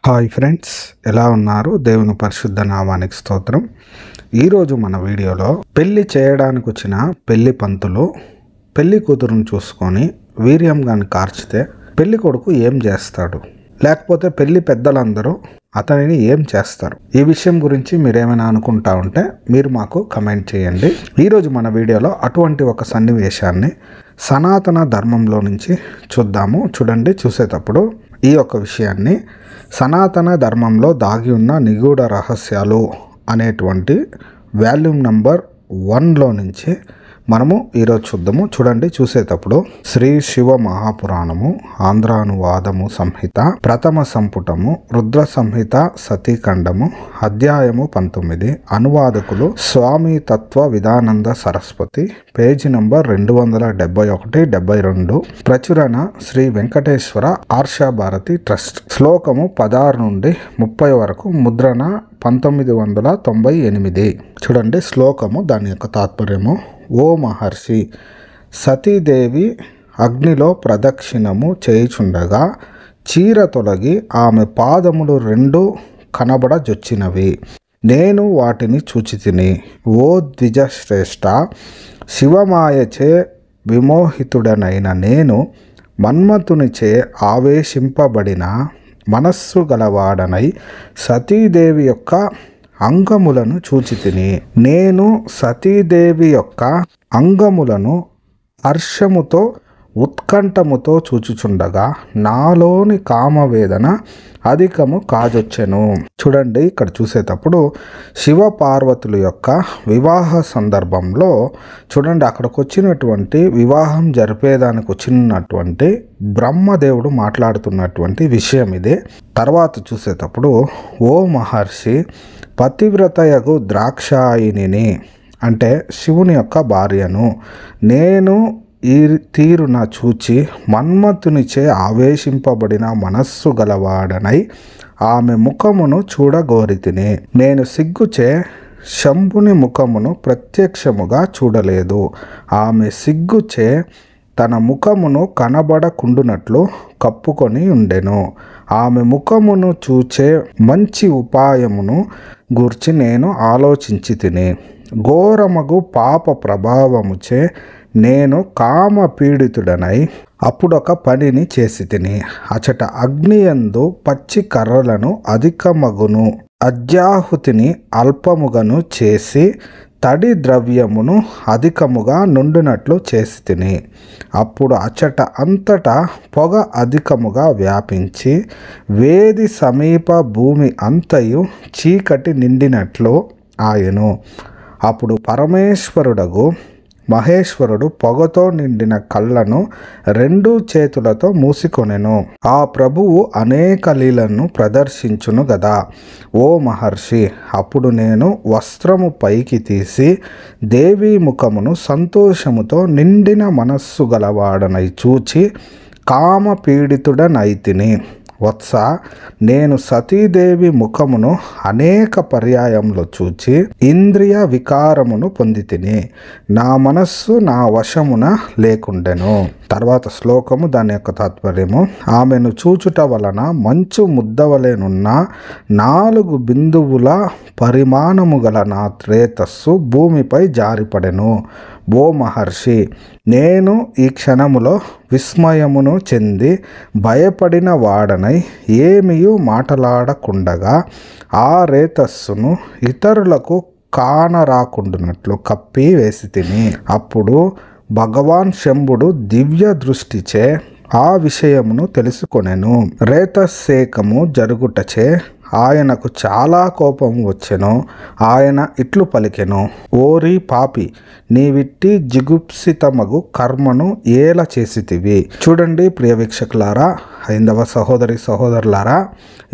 Hi friends, ఎలా ఉన్నారు? దేవుని పరిశుద్ధ నామానికి స్తోత్రం. ఈరోజు మన వీడియోలో పెళ్లి చేయడానికి వచ్చిన పెళ్లి పంతులు పెళ్లి కూతురును చూసుకొని వీర్యంగాని కార్చితే పెళ్లి కొడుకు ఏం చేస్తాడు, లేకపోతే పెళ్లి పెద్దలందరూ అతనిని ఏం చేస్తారు? ఈ విషయం గురించి మీరేమైనా అనుకుంటా ఉంటే మీరు మాకు కమెంట్ చేయండి. ఈరోజు మన వీడియోలో అటువంటి ఒక సన్నివేశాన్ని సనాతన ధర్మంలో నుంచి చూద్దాము. చూడండి, చూసేటప్పుడు ఈ యొక్క విషయాన్ని సనాతన ధర్మంలో దాగి ఉన్న నిగూఢ రహస్యాలు అనేటువంటి వాల్యూమ్ నంబర్ 1లో నుంచి మనము ఈరోజు చూద్దాము. చూడండి, చూసేటప్పుడు శ్రీ శివ మహాపురాణము ఆంధ్రానువాదము సంహిత ప్రథమ సంపుటము రుద్ర సంహిత సతీఖండము అధ్యాయము 19 అనువాదకులు స్వామి తత్వ విధానంద సరస్వతి, పేజీ నంబర్ 271-72, ప్రచురణ శ్రీ వెంకటేశ్వర ఆర్షభారతి ట్రస్ట్. శ్లోకము 16 నుండి 30 వరకు, ముద్రణ 1998. చూడండి శ్లోకము, దాని యొక్క తాత్పర్యము. ఓ మహర్షి, సతీదేవి అగ్నిలో ప్రదక్షిణము చేయుచుండగా చీర తొలగి ఆమె పాదములు 2 కనబడజొచ్చినవి. నేను వాటిని చూచితిని. ఓ ద్విజశ్రేష్ఠ, శివమాయచే విమోహితుడనైన నేను మన్మథునిచే ఆవేశింపబడిన మనస్సు గలవాడనై సతీదేవి యొక్క అంగములను చూచితిని. నేను సతీదేవి యొక్క అంగములను హర్షముతో ఉత్కంఠముతో చూచుచుండగా నాలోని కామవేదన అధికము కాజొచ్చెను. చూడండి, ఇక్కడ చూసేటప్పుడు శివ పార్వతుల యొక్క వివాహ సందర్భంలో చూడండి, అక్కడికి వచ్చినటువంటి వివాహం జరిపేదానికి వచ్చినటువంటి బ్రహ్మదేవుడు మాట్లాడుతున్నటువంటి విషయం ఇదే. తర్వాత చూసేటప్పుడు ఓ మహర్షి, పతివ్రతయగు ద్రాక్షాయిని అంటే శివుని యొక్క భార్యను నేను ఈ తీరున చూచి మన్మథునిచే ఆవేశింపబడిన మనస్సు గలవాడనై ఆమె ముఖమును చూడగోరితిని. నేను సిగ్గుచే శంభుని ముఖమును ప్రత్యక్షముగా చూడలేదు. ఆమె సిగ్గుచే తన ముఖమును కనబడకుండునట్లు కప్పుకొని ఉండెను. ఆమె ముఖమును చూచే మంచి ఉపాయమును గూర్చి నేను ఆలోచించి తిని, ఘోరమగు పాప ప్రభావముచే నేను కామ పీడితుడనై అప్పుడొక పనిని చేసి తిని. అచట అగ్నియందు పచ్చి కర్రలను అధికమగును అజ్యాహుతిని అల్పముగను చేసి తడి ద్రవ్యమును అధికముగా నుండినట్లు చేసి తిని. అప్పుడు అచట అంతటా పొగ అధికముగా వ్యాపించి వేది సమీప భూమి అంతయు చీకటి నిండినట్లు ఆయను. అప్పుడు పరమేశ్వరుడగు మహేశ్వరుడు పొగతో నిండిన కళ్ళను 2 చేతులతో మూసికొనెను. ఆ ప్రభువు అనేక లీలను ప్రదర్శించును గదా. ఓ మహర్షి, అప్పుడు నేను వస్త్రము పైకి తీసి దేవీ ముఖమును సంతోషముతో నిండిన మనస్సు గలవాడనై చూచి కామ పీడితుడనైతిని. వత్స, నేను సతీదేవి ముఖమును అనేక పర్యాయములు చూచి ఇంద్రియ వికారమును పొందితిని. నా మనస్సు నా వశమున లేకుండెను. తర్వాత శ్లోకము, దాని యొక్క తాత్పర్యము. ఆమెను చూచుట వలన మంచు ముద్దవలేనున్న 4 బిందువుల పరిమాణము గల నా త్రేతస్సు భూమిపై జారిపడెను. ఓ మహర్షి, నేను ఈ క్షణములో విస్మయమును చెంది భయపడిన వాడనై ఏమీయూ మాటలాడకుండగా ఆ రేతస్సును ఇతరులకు కానరాకుండునట్లు కప్పి వేసి తిని. అప్పుడు భగవాన్ శంభుడు దివ్య దృష్టిచే ఆ విషయమును తెలుసుకొనెను. రేతస్సేకము జరుగుటచే ఆయనకు చాలా కోపం వచ్చెను. ఆయన ఇట్లు పలికెను, ఓరి పాపి, నీవిట్టి జిగుప్సితమగు కర్మను ఏల చేసితివి. చూడండి ప్రియ వీక్షకులారా, హైందవ సహోదరి సహోదరులారా,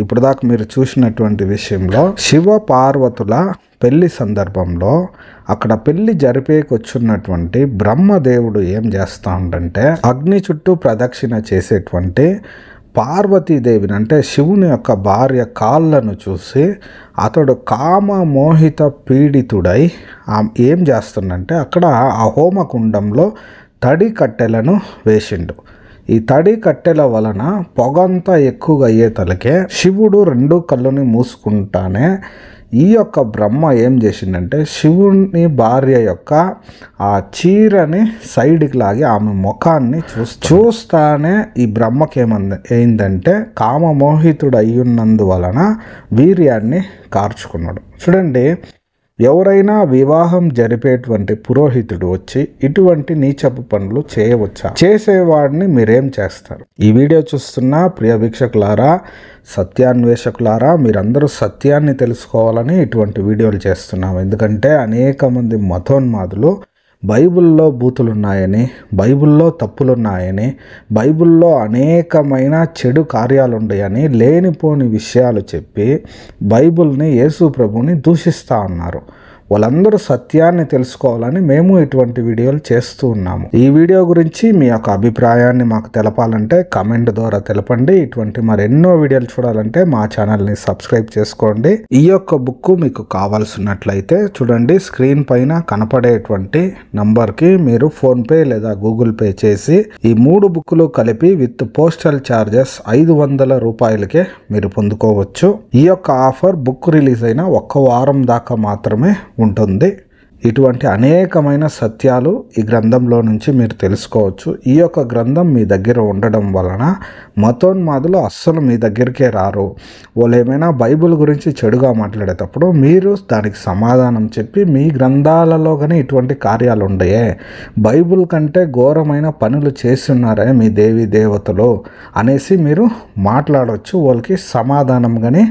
ఇప్పుడు దాకా మీరు చూసినటువంటి విషయంలో శివ పార్వతుల పెళ్లి సందర్భంలో అక్కడ పెళ్లి జరిపేకొచ్చున్నటువంటి బ్రహ్మదేవుడు ఏం చేస్తా ఉండంటే అగ్ని చుట్టూ ప్రదక్షిణ చేసేటువంటి పార్వతీదేవిని అంటే శివుని యొక్క భార్య కాళ్ళను చూసి అతడు కామ మోహిత పీడితుడై ఏం చేస్తుందంటే అక్కడ ఆ హోమకుండంలో తడి కట్టెలను వేసిండు. ఈ తడి కట్టెల వలన పొగంతా ఎక్కువగా అయ్యేతలకే శివుడు 2 కళ్ళుని మూసుకుంటానే ఈ యొక్క బ్రహ్మ ఏం చేసిందంటే శివుని భార్య యొక్క ఆ చీరని సైడ్కి లాగి ఆమె ముఖాన్ని చూస్తానే ఈ బ్రహ్మకి ఏందంటే కామమోహితుడు అయ్యున్నందువలన వీర్యాన్ని కార్చుకున్నాడు. చూడండి, ఎవరైనా వివాహం జరిపేటువంటి పురోహితుడు వచ్చి ఇటువంటి నీచపు పనులు చేయవచ్చా? చేసేవాడిని మీరేం చేస్తారు? ఈ వీడియో చూస్తున్న ప్రియ వీక్షకులారా, సత్యాన్వేషకులారా, మీరందరూ సత్యాన్ని తెలుసుకోవాలని ఇటువంటి వీడియోలు చేస్తున్నాం. ఎందుకంటే అనేక మంది మతోన్మాదులు బైబిల్లో బూతులున్నాయని, బైబిల్లో తప్పులున్నాయని, బైబిల్లో అనేకమైన చెడు కార్యాలు ఉన్నాయని లేనిపోని విషయాలు చెప్పి బైబిల్ని యేసు ప్రభుని దూషిస్తూ ఉన్నారు. వాళ్ళందరూ సత్యాన్ని తెలుసుకోవాలని మేము ఇటువంటి వీడియోలు చేస్తూ ఉన్నాము. ఈ వీడియో గురించి మీ యొక్క అభిప్రాయాన్ని మాకు తెలపాలంటే కమెంట్ ద్వారా తెలపండి. ఇటువంటి మరెన్నో వీడియోలు చూడాలంటే మా ఛానల్ని సబ్స్క్రైబ్ చేసుకోండి. ఈ యొక్క బుక్ మీకు కావాల్సినట్లయితే చూడండి, స్క్రీన్ పైన కనపడేటువంటి నంబర్కి మీరు ఫోన్పే లేదా గూగుల్ పే చేసి ఈ 3 బుక్కులు కలిపి విత్ పోస్టల్ ఛార్జెస్ 500 రూపాయలకే మీరు పొందుకోవచ్చు. ఈ యొక్క ఆఫర్ బుక్ రిలీజ్ అయిన 1 వారం దాకా మాత్రమే ఉంటుంది. ఇటువంటి అనేకమైన సత్యాలు ఈ గ్రంథంలో నుంచి మీరు తెలుసుకోవచ్చు. ఈ యొక్క గ్రంథం మీ దగ్గర ఉండడం వలన మతోన్మాదులు అస్సలు మీ దగ్గరికే రారు. వాళ్ళు ఏమైనా బైబిల్ గురించి చెడుగా మాట్లాడేటప్పుడు మీరు దానికి సమాధానం చెప్పి మీ గ్రంథాలలో కానీ ఇటువంటి కార్యాలు ఉండయే, బైబిల్ కంటే ఘోరమైన పనులు చేస్తున్నారే మీ దేవి దేవతలు అనేసి మీరు మాట్లాడవచ్చు. వాళ్ళకి సమాధానం కానీ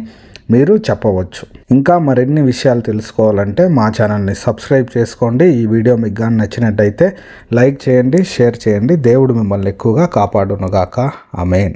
మీరు చెప్పవచ్చు. ఇంకా మరిన్ని విషయాలు తెలుసుకోవాలంటే మా ఛానల్ని సబ్స్క్రైబ్ చేసుకోండి. ఈ వీడియో మీకు కానీ నచ్చినట్టయితే లైక్ చేయండి, షేర్ చేయండి. దేవుడు మిమ్మల్ని ఎక్కువగా కాపాడునుగాక. ఆమేన్.